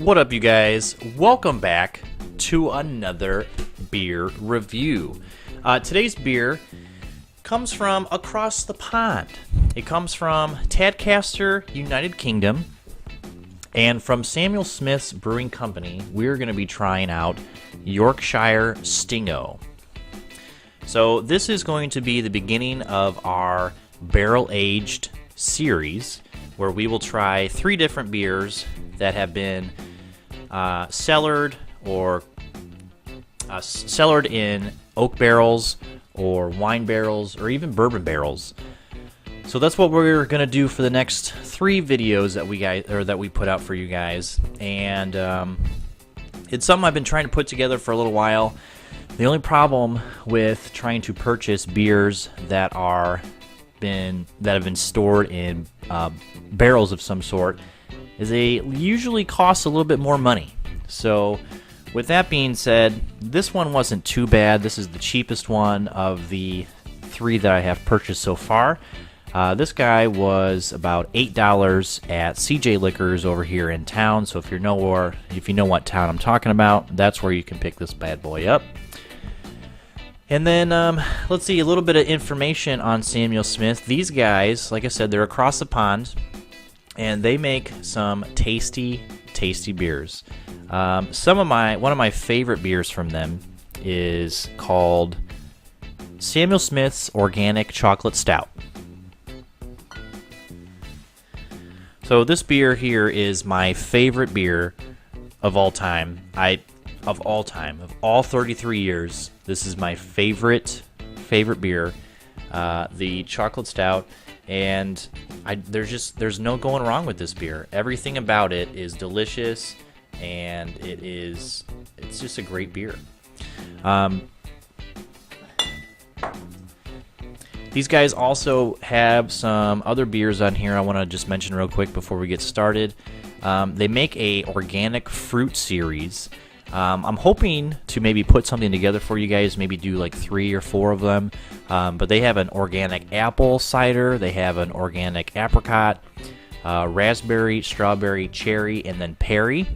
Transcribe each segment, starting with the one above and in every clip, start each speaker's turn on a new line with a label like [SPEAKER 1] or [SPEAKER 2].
[SPEAKER 1] What up, you guys? Welcome back to another beer review. Today's beer comes from across the pond. It comes from Tadcaster, United Kingdom, and from Samuel Smith's Brewing Company, we're going to be trying out Yorkshire Stingo. So this is going to be the beginning of our barrel-aged series, where we will try 3 different beers that have been cellared in oak barrels or wine barrels or even bourbon barrels. So that's what we're gonna do for the next 3 videos that we put out for you guys, and it's something I've been trying to put together for a little while. The only problem with trying to purchase beers that have been stored in barrels of some sort is they usually cost a little bit more money. So with that being said, this one wasn't too bad. This is the cheapest one of the 3 that I have purchased so far. This guy was about $8 at CJ Liquors over here in town. So if you know what town I'm talking about, that's where you can pick this bad boy up. And then let's see, a little bit of information on Samuel Smith. These guys, like I said, they're across the pond, and they make some tasty beers. One of my favorite beers from them is called Samuel Smith's Organic Chocolate Stout. So this beer here is my favorite beer of all time. Of all 33 years, this is my favorite beer, the chocolate stout, and there's no going wrong with this beer. Everything about it is delicious, and it's just a great beer. These guys also have some other beers on here I want to just mention real quick before we get started. They make a organic fruit series. I'm hoping to maybe put something together for you guys, maybe do like 3 or 4 of them. But they have an organic apple cider, they have an organic apricot, raspberry, strawberry, cherry, and then perry.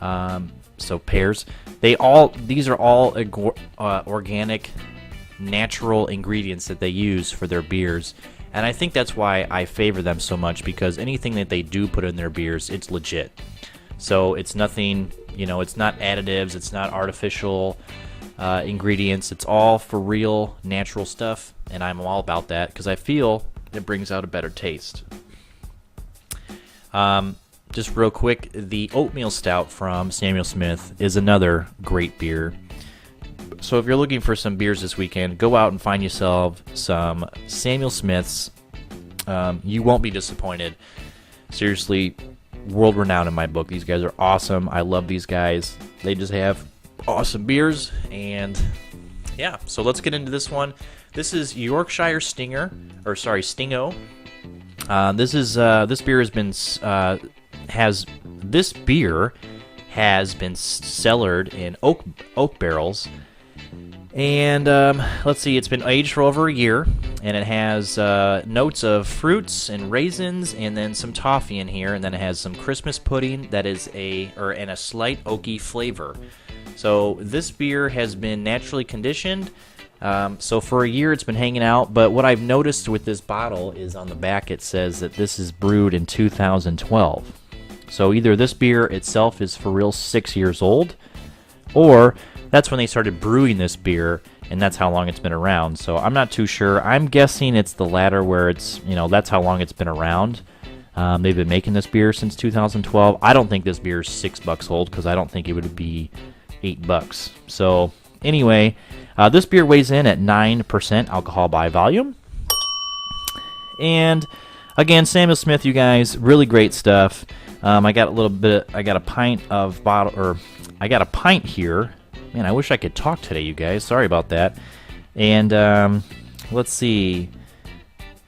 [SPEAKER 1] So pears. These are all organic, natural ingredients that they use for their beers. And I think that's why I favor them so much, because anything that they do put in their beers, it's legit. So it's nothing, it's not additives, it's not artificial ingredients. It's all for real, natural stuff, and I'm all about that because I feel it brings out a better taste. Just real quick, the Oatmeal Stout from Samuel Smith is another great beer. So if you're looking for some beers this weekend, go out and find yourself some Samuel Smiths. You won't be disappointed. Seriously, world-renowned in my book. These guys are awesome. I love these guys. They just have awesome beers, and yeah, so let's get into this one. This is Yorkshire Stingo. This beer has been cellared in oak barrels, and let's see, it's been aged for over a year, and it has notes of fruits and raisins, and then some toffee in here, and then it has some Christmas pudding and a slight oaky flavor. So this beer has been naturally conditioned. So for a year it's been hanging out, but what I've noticed with this bottle is on the back it says that this is brewed in 2012. So either this beer itself is for real 6 years old, or that's when they started brewing this beer, and that's how long it's been around. So I'm not too sure. I'm guessing it's the latter, where it's, that's how long it's been around. They've been making this beer since 2012. I don't think this beer is $6 old, because I don't think it would be $8. So anyway, this beer weighs in at 9% alcohol by volume. And again, Samuel Smith, you guys, really great stuff. I got a pint here. Man, I wish I could talk today, you guys. Sorry about that. And let's see.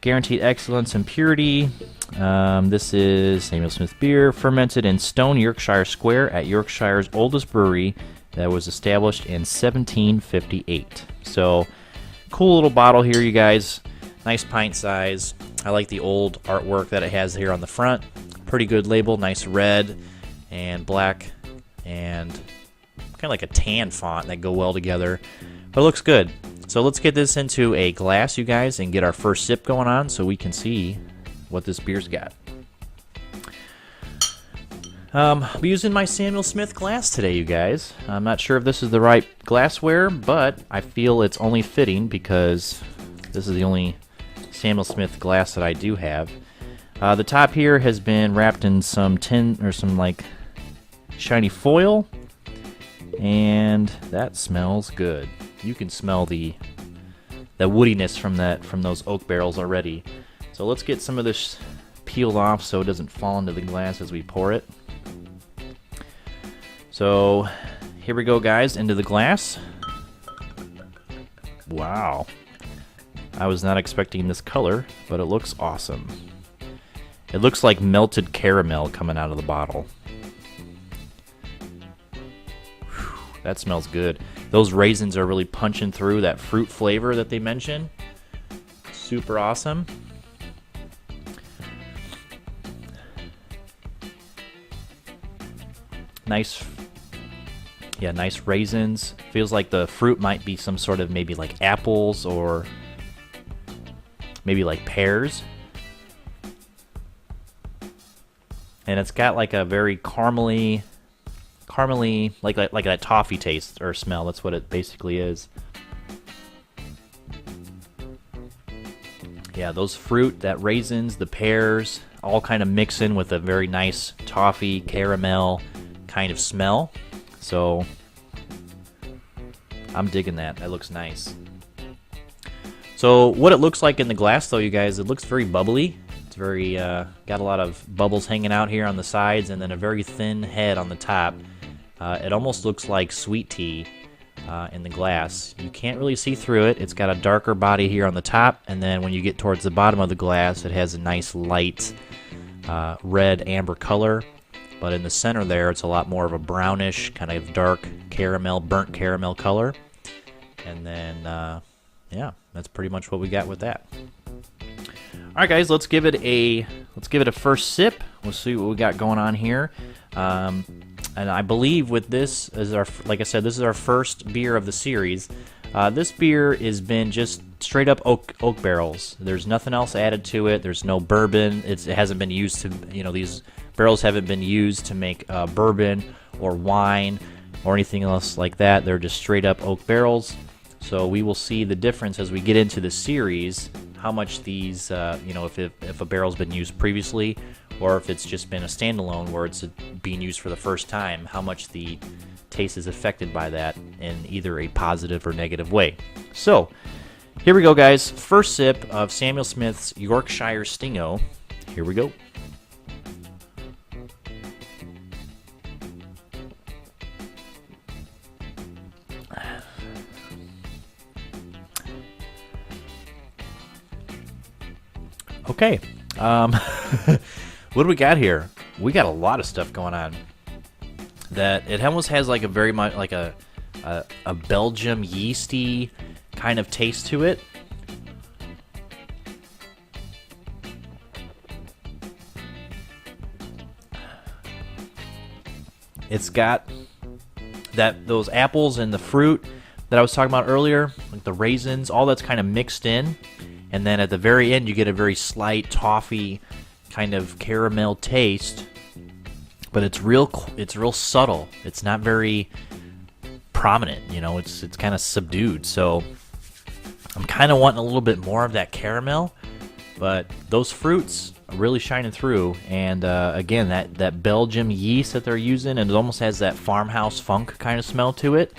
[SPEAKER 1] Guaranteed excellence and purity. This is Samuel Smith beer, fermented in Stone, Yorkshire Square, at Yorkshire's oldest brewery that was established in 1758. So, cool little bottle here, you guys. Nice pint size. I like the old artwork that it has here on the front. Pretty good label, nice red. and black and kind of like a tan font that go well together, but it looks good. So let's get this into a glass, you guys, and get our first sip going on so we can see what this beer's got. I'll be using my Samuel Smith glass today, you guys. I'm not sure if this is the right glassware, but I feel it's only fitting because this is the only Samuel Smith glass that I do have. The top here has been wrapped in some tin or some like shiny foil, and that smells good. You can smell the woodiness from those oak barrels already. So let's get some of this peeled off so it doesn't fall into the glass as we pour it. So here we go, guys, into the glass. Wow. I was not expecting this color, but it looks awesome. It looks like melted caramel coming out of the bottle. Whew, that smells good. Those raisins are really punching through that fruit flavor that they mentioned. Super awesome. Nice raisins. Feels like the fruit might be some sort of maybe like apples or maybe like pears. And it's got like a very caramely, like that toffee taste or smell. That's what it basically is. Yeah, those fruit, that raisins, the pears, all kind of mix in with a very nice toffee, caramel kind of smell. So I'm digging that. That looks nice. So what it looks like in the glass, though, you guys, it looks very bubbly. It's very got a lot of bubbles hanging out here on the sides, and then a very thin head on the top. It almost looks like sweet tea in the glass. You can't really see through it. It's got a darker body here on the top, and then when you get towards the bottom of the glass, it has a nice light red amber color. But in the center there, it's a lot more of a brownish, kind of dark caramel, burnt caramel color. And then, yeah, that's pretty much what we got with that. All right, guys, let's give it a first sip. We'll see what we got going on here. And I believe with this, like I said, this is our first beer of the series. This beer has been just straight up oak barrels. There's nothing else added to it. There's no bourbon. It hasn't been used to, these barrels haven't been used to make bourbon or wine or anything else like that. They're just straight up oak barrels. So we will see the difference as we get into the series, how much these, if a barrel's been used previously or if it's just been a standalone where it's being used for the first time, how much the taste is affected by that in either a positive or negative way. So here we go, guys. First sip of Samuel Smith's Yorkshire Stingo. Here we go. Okay, what do we got here? We got a lot of stuff going on. That it almost has like a very much like a Belgium yeasty kind of taste to it. It's got those apples and the fruit that I was talking about earlier, like the raisins, all that's kind of mixed in. And then at the very end, you get a very slight toffee kind of caramel taste, but it's real subtle. It's not very prominent, it's kind of subdued. So I'm kind of wanting a little bit more of that caramel, but those fruits are really shining through. And again, that Belgium yeast that they're using, and it almost has that farmhouse funk kind of smell to it.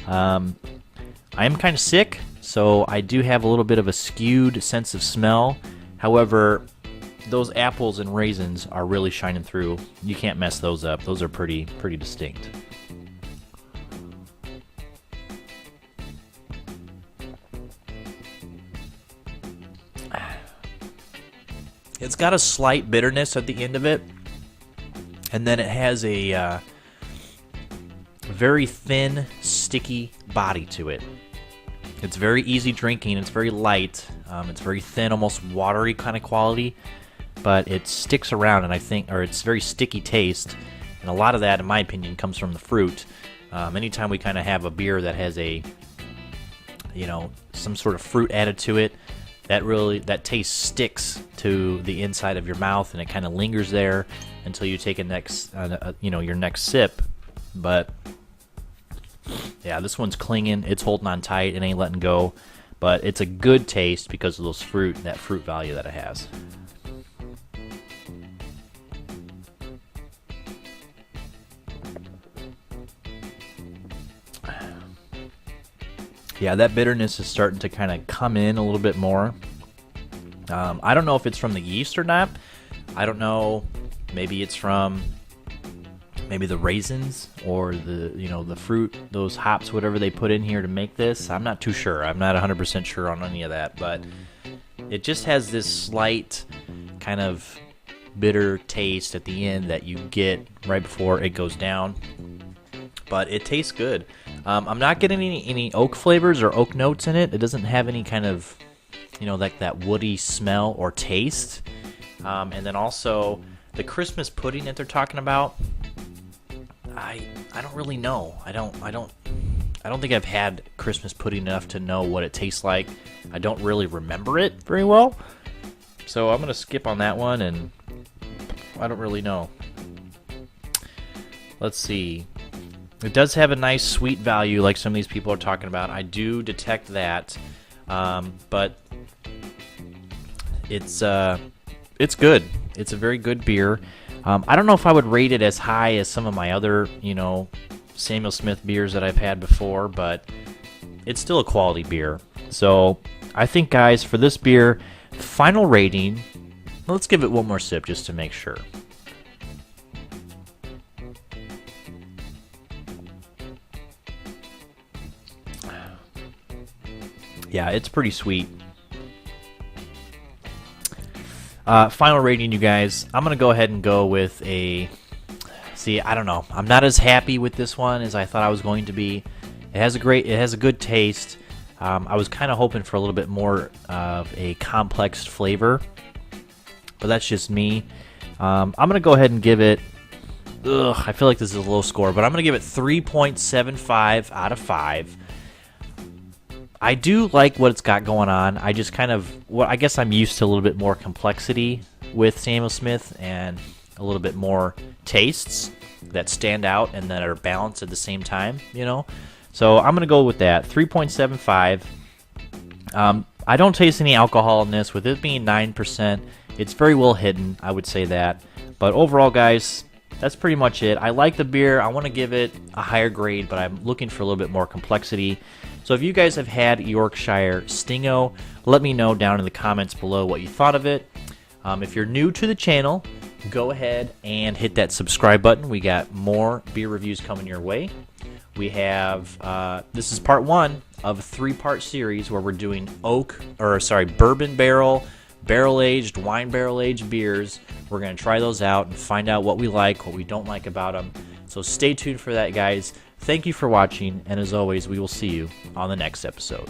[SPEAKER 1] I am kind of sick, so I do have a little bit of a skewed sense of smell. However, those apples and raisins are really shining through. You can't mess those up. Those are pretty distinct. It's got a slight bitterness at the end of it, and then it has a very thin, sticky body to it. It's very easy drinking. It's very light. It's very thin, almost watery kind of quality, but it sticks around, and it's very sticky taste, And a lot of that, in my opinion, comes from the fruit. Anytime we kind of have a beer that has a, some sort of fruit added to it, that taste sticks to the inside of your mouth, and it kind of lingers there until you take your next sip. But yeah, this one's clinging. It's holding on tight. It ain't letting go. But it's a good taste because of that fruit value that it has. Yeah, that bitterness is starting to kind of come in a little bit more. I don't know if it's from the yeast or not. I don't know. Maybe it's from the raisins or the fruit, those hops, whatever they put in here to make this. I'm not too sure. I'm not 100% sure on any of that, but it just has this slight kind of bitter taste at the end that you get right before it goes down. But it tastes good. I'm not getting any oak flavors or oak notes in it. It doesn't have any kind of, like that woody smell or taste. And then also the Christmas pudding that they're talking about. I don't really know. I don't think I've had Christmas pudding enough to know what it tastes like. I don't really remember it very well. So I'm gonna skip on that one, and I don't really know. Let's see. It does have a nice sweet value, like some of these people are talking about. I do detect that, but it's good. It's a very good beer. I don't know if I would rate it as high as some of my other, Samuel Smith beers that I've had before, but it's still a quality beer. So I think, guys, for this beer, final rating, let's give it one more sip just to make sure. Yeah, it's pretty sweet. Final rating, you guys. I'm going to go ahead and go with a... See, I don't know. I'm not as happy with this one as I thought I was going to be. It has a good taste. I was kind of hoping for a little bit more of a complex flavor, but that's just me. I'm going to go ahead and give it... I feel like this is a low score, but I'm going to give it 3.75 out of 5. I do like what it's got going on. I just I guess I'm used to a little bit more complexity with Samuel Smith and a little bit more tastes that stand out and that are balanced at the same time, So I'm going to go with that, 3.75. I don't taste any alcohol in this. With it being 9%, it's very well hidden, I would say that. But overall, guys, that's pretty much it. I like the beer. I want to give it a higher grade, but I'm looking for a little bit more complexity. So if you guys have had Yorkshire Stingo, let me know down in the comments below what you thought of it. If you're new to the channel, go ahead and hit that subscribe button. We got more beer reviews coming your way. We have, this is part 1 of a 3-part series where we're doing bourbon barrel-aged, wine barrel-aged beers. We're going to try those out and find out what we like, what we don't like about them. So stay tuned for that, guys. Thank you for watching, and as always, we will see you on the next episode.